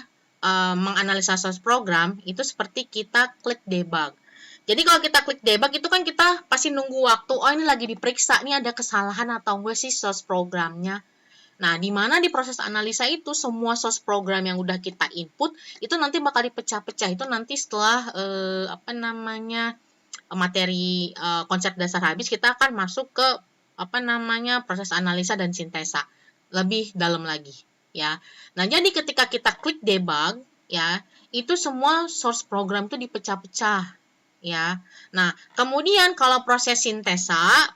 menganalisa source program itu seperti kita klik debug. Jadi kalau kita klik debug itu kan kita pasti nunggu waktu, oh ini lagi diperiksa, ini ada kesalahan atau enggak sih source programnya. Nah, di mana di proses analisa itu semua source program yang udah kita input itu nanti bakal dipecah-pecah. Itu nanti setelah materi konsep dasar habis, kita akan masuk ke proses analisa dan sintesa lebih dalam lagi, ya. Nah, jadi ketika kita klik debug, ya, itu semua source program itu dipecah-pecah, ya. Nah, kemudian kalau proses sintesa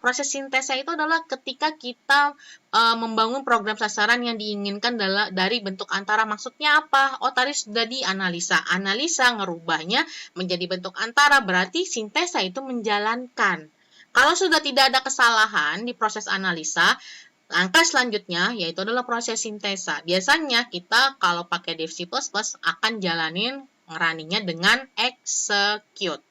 itu adalah ketika kita membangun program sasaran yang diinginkan dari bentuk antara. Maksudnya apa? Oh, tadi sudah dianalisa. Analisa ngerubahnya menjadi bentuk antara, berarti sintesa itu menjalankan. Kalau sudah tidak ada kesalahan di proses analisa, langkah selanjutnya yaitu adalah proses sintesa. Biasanya kita kalau pakai dev C++ akan jalanin ngeraninya dengan execute.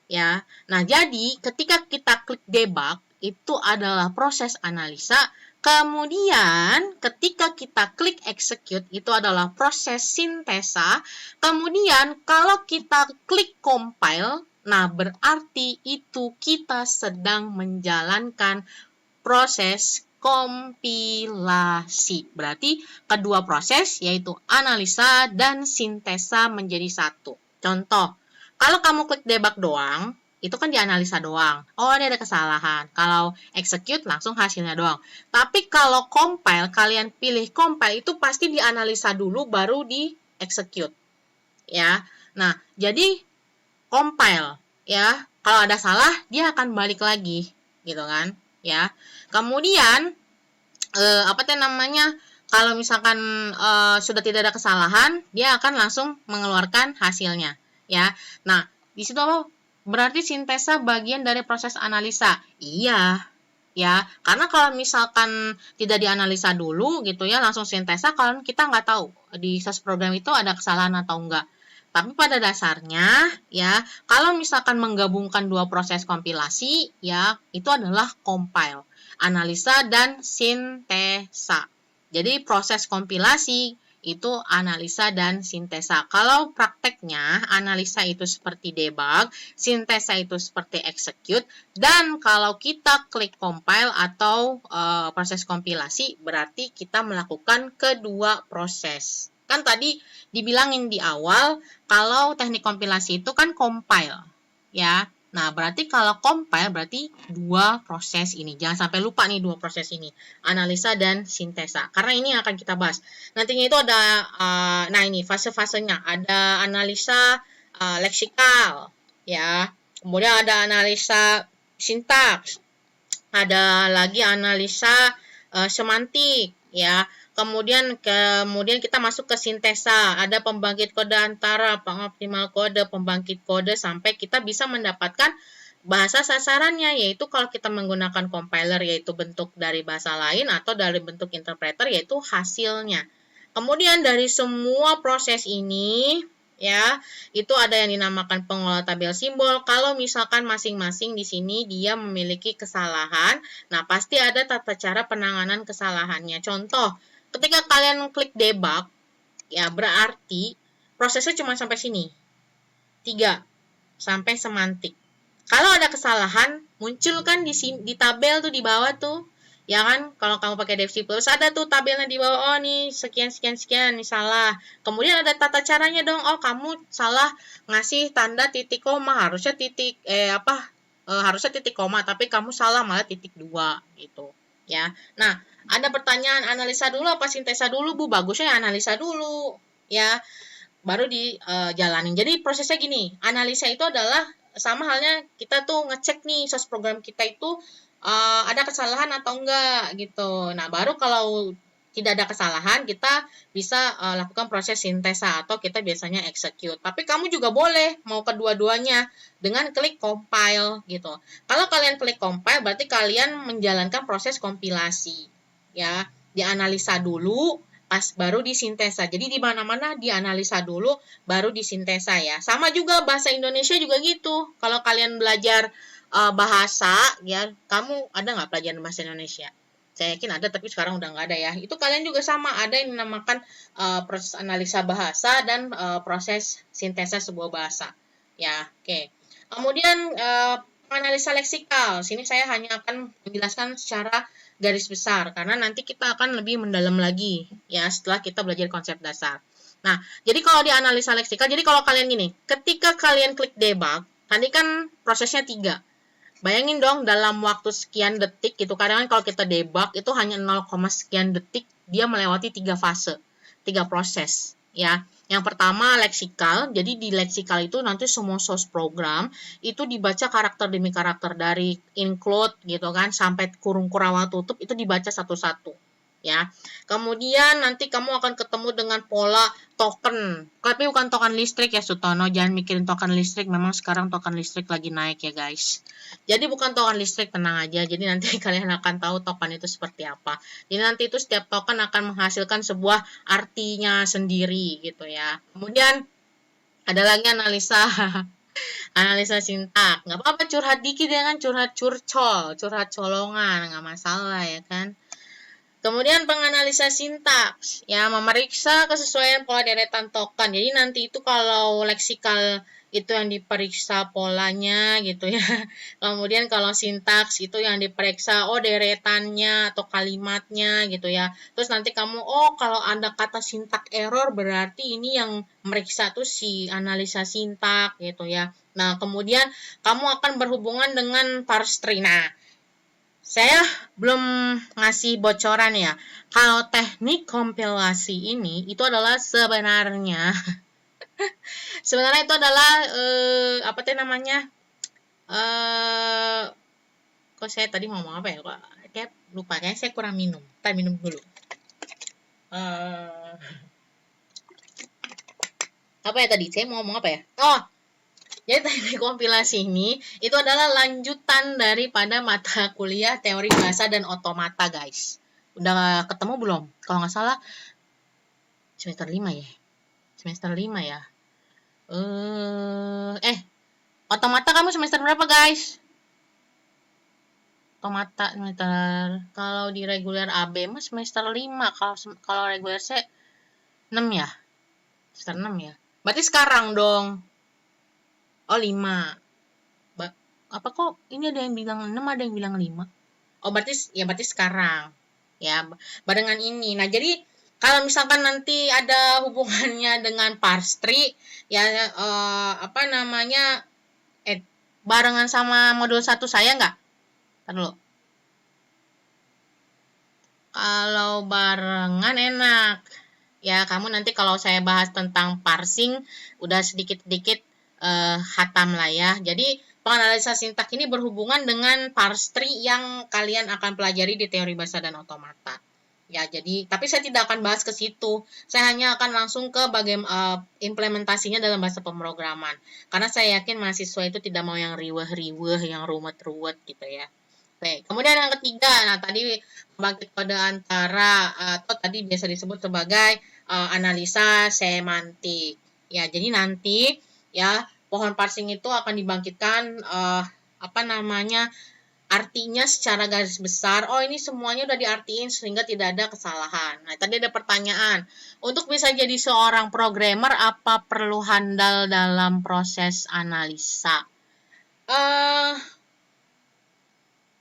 Ya. Nah, jadi ketika kita klik debug itu adalah proses analisa. Kemudian ketika kita klik execute itu adalah proses sintesa. Kemudian kalau kita klik compile, nah berarti itu kita sedang menjalankan proses kompilasi. Berarti kedua proses yaitu analisa dan sintesa menjadi satu. Contoh, kalau kamu klik debug doang, itu kan dianalisa doang. Oh, ini ada kesalahan. Kalau execute langsung hasilnya doang. Tapi kalau compile, kalian pilih compile itu pasti dianalisa dulu baru di execute. Ya. Nah, jadi compile, ya. Kalau ada salah, dia akan balik lagi, gitu kan? Ya. Kemudian kalau misalkan sudah tidak ada kesalahan, dia akan langsung mengeluarkan hasilnya, ya. Nah, di situ berarti sintesa bagian dari proses analisa. Iya, ya. Karena kalau misalkan tidak dianalisa dulu gitu ya, langsung sintesa, kalau kita nggak tahu di source program itu ada kesalahan atau enggak. Tapi pada dasarnya, ya, kalau misalkan menggabungkan dua proses kompilasi, ya, itu adalah compile, analisa dan sintesa. Jadi proses kompilasi itu analisa dan sintesa. Kalau prakteknya, analisa itu seperti debug, sintesa itu seperti execute, dan kalau kita klik compile atau proses kompilasi, berarti kita melakukan kedua proses. Kan tadi dibilangin di awal, kalau teknik kompilasi itu kan compile, ya. Nah, berarti kalau compile berarti dua proses ini. Jangan sampai lupa nih dua proses ini. Analisa dan sintesa. Karena ini akan kita bahas. Nantinya itu ada, ini fase-fasenya. Ada analisa leksikal, ya. Kemudian ada analisa sintaks. Ada lagi analisa semantik, ya. Kemudian kita masuk ke sintesa, ada pembangkit kode antara, pengoptimal kode, pembangkit kode, sampai kita bisa mendapatkan bahasa sasarannya, yaitu kalau kita menggunakan compiler, yaitu bentuk dari bahasa lain, atau dari bentuk interpreter, yaitu hasilnya. Kemudian dari semua proses ini, ya. Itu ada yang dinamakan pengelola tabel simbol. Kalau misalkan masing-masing di sini dia memiliki kesalahan, nah pasti ada tata cara penanganan kesalahannya. Contoh, ketika kalian klik debug, ya berarti prosesnya cuma sampai sini. 3 sampai semantik. Kalau ada kesalahan, muncul kan di tabel tuh di bawah tuh. Ya kan, kalau kamu pakai DevC Plus ada tuh tabelnya di bawah. Oh nih, sekian sekian sekian nih salah. Kemudian ada tata caranya dong. Oh, kamu salah ngasih tanda titik koma, harusnya harusnya titik koma, tapi kamu salah malah titik 2 gitu. Ya. Nah, ada pertanyaan analisa dulu apa sintesa dulu, Bu? Bagusnya analisa dulu. Ya, baru dijalanin. Jadi prosesnya gini, analisa itu adalah sama halnya kita tuh ngecek nih source program kita itu ada kesalahan atau enggak gitu. Nah, baru kalau tidak ada kesalahan, kita bisa lakukan proses sintesa atau kita biasanya execute. Tapi kamu juga boleh mau kedua-duanya dengan klik compile gitu. Kalau kalian klik compile, berarti kalian menjalankan proses kompilasi. Ya, dianalisa dulu, pas baru disintesa. Jadi di mana-mana dianalisa dulu, baru disintesa ya. Sama juga bahasa Indonesia juga gitu. Kalau kalian belajar bahasa, ya kamu ada nggak pelajaran bahasa Indonesia? Saya yakin ada, tapi sekarang udah nggak ada ya. Itu kalian juga sama, ada yang dinamakan proses analisa bahasa dan proses sintesa sebuah bahasa. Ya, oke. Kemudian analisa leksikal. Sini saya hanya akan menjelaskan secara garis besar, karena nanti kita akan lebih mendalam lagi ya setelah kita belajar konsep dasar. Nah, jadi kalau di analisa leksikal, jadi kalau kalian gini, ketika kalian klik debug, tadi kan prosesnya 3. Bayangin dong dalam waktu sekian detik gitu. Kadang kan kalau kita debug itu hanya 0, sekian detik dia melewati 3 fase, 3 proses ya. Yang pertama leksikal. Jadi di leksikal itu nanti semua source program itu dibaca karakter demi karakter dari include gitu kan sampai kurung kurawal tutup itu dibaca satu-satu ya. Kemudian nanti kamu akan ketemu dengan pola token. Tapi bukan token listrik ya Sutono, jangan mikirin token listrik. Memang sekarang token listrik lagi naik ya guys. Jadi bukan token listrik, tenang aja. Jadi nanti kalian akan tahu token itu seperti apa. Jadi nanti itu setiap token akan menghasilkan sebuah artinya sendiri gitu ya. Kemudian ada lagi analisa analisa sintak. Nggak apa-apa curhat dikit ya kan, curhat curhat colongan, nggak masalah ya kan. Kemudian penganalisa sintaks, ya memeriksa kesesuaian pola deretan token. Jadi nanti itu kalau leksikal itu yang diperiksa polanya gitu ya. Kemudian kalau sintaks itu yang diperiksa deretannya atau kalimatnya gitu ya. Terus nanti kamu kalau ada kata sintak error berarti ini yang meriksa tuh si analisa sintak gitu ya. Nah, kemudian kamu akan berhubungan dengan parse tree. Nah, saya belum ngasih bocoran ya. Kalau teknik kompilasi ini itu adalah sebenarnya itu adalah apa tuh namanya? Kok saya tadi ngomong apa ya? Kok kayak lupa, kayaknya saya kurang minum. Kita minum dulu. Apa ya tadi? Saya mau ngomong apa ya? Jadi teknik kompilasi ini itu adalah lanjutan daripada mata kuliah teori bahasa dan otomata, guys. Udah ketemu belum? Kalau nggak salah semester 5 ya. Semester 5 ya. Otomata kamu semester berapa, guys? Otomata semester kalau di reguler AB mah semester 5, kalau reguler C 6 ya. Semester 6 ya. Berarti sekarang dong. 5. Apa kok ini ada yang bilang 6, ada yang bilang 5? Berarti sekarang. Ya, barengan ini. Nah, jadi kalau misalkan nanti ada hubungannya dengan parse tree, ya barengan sama modul 1 saya nggak? Ntar dulu. Kalau barengan enak. Ya, kamu nanti kalau saya bahas tentang parsing, udah sedikit-sedikit hatam lah ya. Jadi penganalisa sintak ini berhubungan dengan parse tree yang kalian akan pelajari di teori bahasa dan otomata. Ya, jadi tapi saya tidak akan bahas ke situ. Saya hanya akan langsung ke bagaimana implementasinya dalam bahasa pemrograman. Karena saya yakin mahasiswa itu tidak mau yang riweh-riweh, yang ruwet-ruwet gitu ya. Oke, kemudian yang ketiga, nah tadi pembangkit kode antara atau tadi biasa disebut sebagai analisa semantik. Ya, jadi nanti ya pohon parsing itu akan dibangkitkan artinya secara garis besar. Oh, ini semuanya udah diartiin sehingga tidak ada kesalahan. Nah, tadi ada pertanyaan. Untuk bisa jadi seorang programmer, apa perlu handal dalam proses analisa?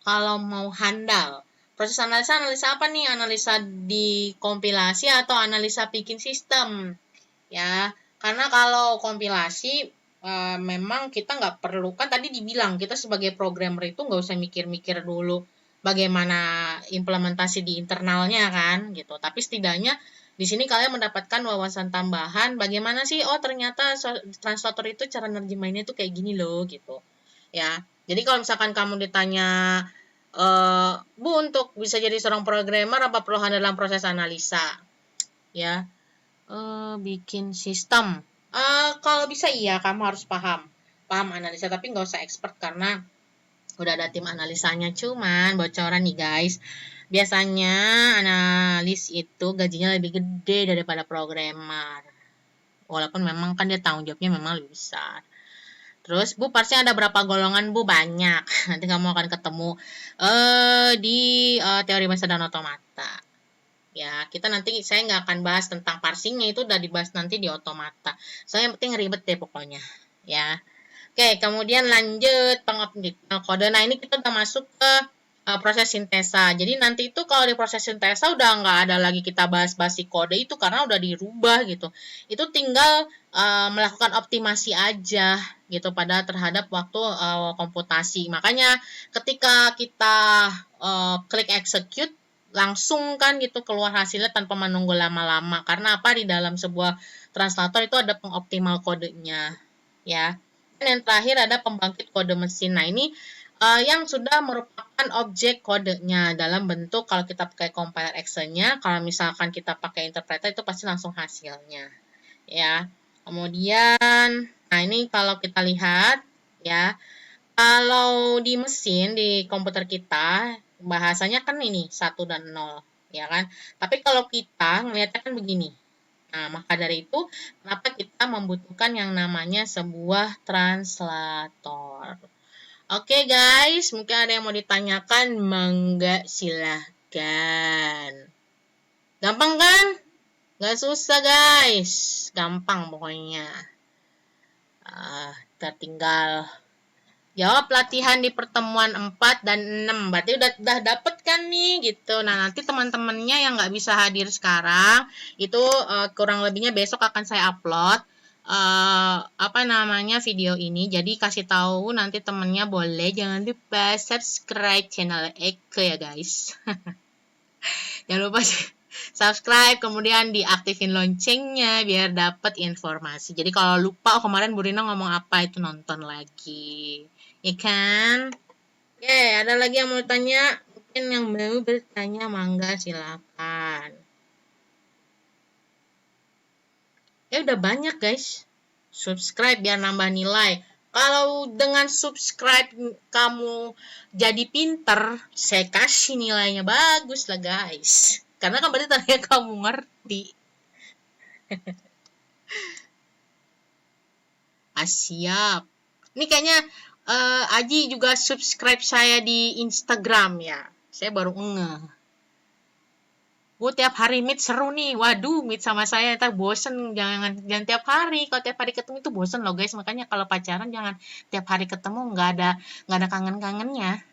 Kalau mau handal, proses analisa apa nih? Analisa di kompilasi atau analisa bikin sistem? Ya, karena kalau kompilasi memang kita nggak perlu, kan tadi dibilang kita sebagai programmer itu nggak usah mikir-mikir dulu bagaimana implementasi di internalnya kan gitu, tapi setidaknya di sini kalian mendapatkan wawasan tambahan bagaimana sih, oh ternyata translator itu cara nerjemahinnya tuh kayak gini loh gitu ya. Jadi kalau misalkan kamu ditanya Bu, untuk bisa jadi seorang programmer apa perlu dalam proses analisa ya, bikin sistem. Kalau bisa iya, kamu harus paham analisa, tapi nggak usah expert karena udah ada tim analisanya. Cuman bocoran nih guys, biasanya analis itu gajinya lebih gede daripada programmer. Walaupun memang kan dia tanggung jawabnya memang lebih besar. Terus Bu, parsing ada berapa golongan Bu? Banyak. Nanti kamu akan ketemu di teori bahasa dan otomata. Ya, saya nggak akan bahas tentang parsingnya, itu udah dibahas nanti di otomata. Saya yang penting ribet deh pokoknya. Ya. Oke, kemudian lanjut pengupdate kode. Nah, ini kita udah masuk ke proses sintesa. Jadi nanti itu kalau di proses sintesa udah nggak ada lagi kita bahas basic kode itu karena udah dirubah gitu. Itu tinggal melakukan optimasi aja gitu terhadap waktu komputasi. Makanya ketika kita klik execute langsung kan gitu keluar hasilnya tanpa menunggu lama-lama. Karena apa? Di dalam sebuah translator itu ada pengoptimal kodenya ya. Dan yang terakhir ada pembangkit kode mesin. Nah, ini yang sudah merupakan objek kodenya dalam bentuk kalau kita pakai compiler Excel-nya, kalau misalkan kita pakai interpreter itu pasti langsung hasilnya ya. Kemudian nah ini kalau kita lihat ya, kalau di mesin di komputer kita bahasanya kan ini 1 dan 0 ya kan. Tapi kalau kita ngelihatnya kan begini. Nah, maka dari itu kenapa kita membutuhkan yang namanya sebuah translator. Oke guys, mungkin ada yang mau ditanyakan, mangga silahkan. Gampang kan? Gak susah guys, gampang pokoknya. Tertinggal jawab latihan di pertemuan 4 dan 6. Berarti udah dapet kan nih gitu. Nah, nanti teman-temannya yang nggak bisa hadir sekarang itu kurang lebihnya besok akan saya upload video ini. Jadi kasih tahu nanti temennya, boleh jangan lupa subscribe channel Eko ya guys. Jangan lupa subscribe, kemudian diaktifin loncengnya biar dapat informasi. Jadi kalau lupa kemarin Bu Rina ngomong apa itu nonton lagi. Ya kan? Oke, ada lagi yang mau tanya? Mungkin yang mau bertanya, mangga silakan. Ya udah banyak guys. Subscribe biar nambah nilai. Kalau dengan subscribe kamu jadi pinter, saya kasih nilainya bagus lah guys. Karena kan berarti tadi kamu ngerti. Siap. Ini kayaknya Aji juga subscribe saya di Instagram ya. Saya baru ngeh. Bu, tiap hari meet seru nih. Waduh, meet sama saya ntar bosen. Jangan tiap hari. Kalau tiap hari ketemu itu bosen loh guys. Makanya kalau pacaran jangan tiap hari ketemu. Nggak ada kangen-kangennya.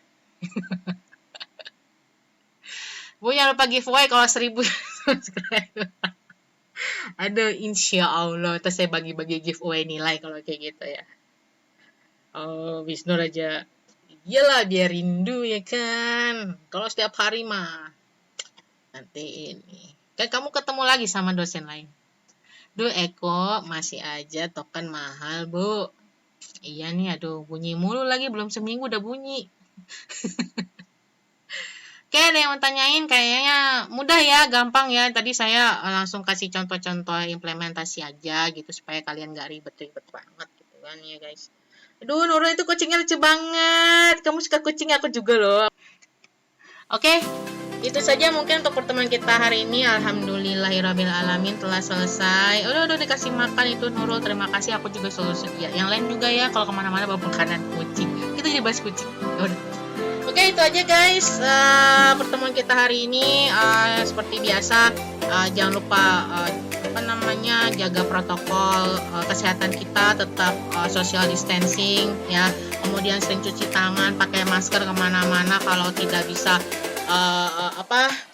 Bu, jangan lupa giveaway kalau 1000 subscribe. Aduh, insya Allah. Terus saya bagi-bagi giveaway nilai kalau kayak gitu ya. Oh, Wisnu aja. Iyalah, biar rindu ya kan. Kalau setiap hari mah. Nanti ini. Kan kamu ketemu lagi sama dosen lain. Duh, Eko, masih aja token mahal, Bu. Iya nih, aduh, bunyi mulu lagi. Belum seminggu udah bunyi. Oke, ada yang mau tanyain, kayaknya mudah ya, gampang ya. Tadi saya langsung kasih contoh-contoh implementasi aja gitu supaya kalian gak ribet-ribet banget gitu kan ya guys. Aduh, Nurul itu kucingnya lucu banget. Kamu suka kucing, aku juga loh. Oke, Itu saja mungkin untuk pertemuan kita hari ini. Alhamdulillahirabbil alamin telah selesai. Udah dikasih makan itu Nurul. Terima kasih, aku juga selalu sedia. Yang lain juga ya, kalau kemana-mana bawa makanan kucing. Kita jadi bahas kucing. Udah. Oke, itu aja guys pertemuan kita hari ini. Seperti biasa, jangan lupa jaga protokol kesehatan kita, tetap social distancing ya. Kemudian sering cuci tangan, pakai masker kemana-mana. Kalau tidak bisa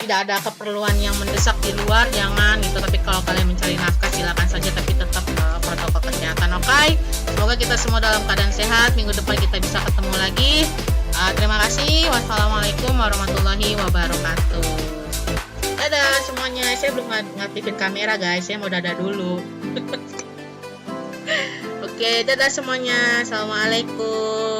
tidak ada keperluan yang mendesak di luar, jangan gitu. Tapi kalau kalian mencari nafkah silakan saja, tapi tetap protokol kesehatan. Oke? Semoga kita semua dalam keadaan sehat. Minggu depan kita bisa ketemu lagi. Terima kasih. Wassalamualaikum warahmatullahi wabarakatuh. Dadah semuanya. Saya belum ngaktifin kamera guys. Saya mau dadah dulu. Oke, dadah semuanya. Assalamualaikum.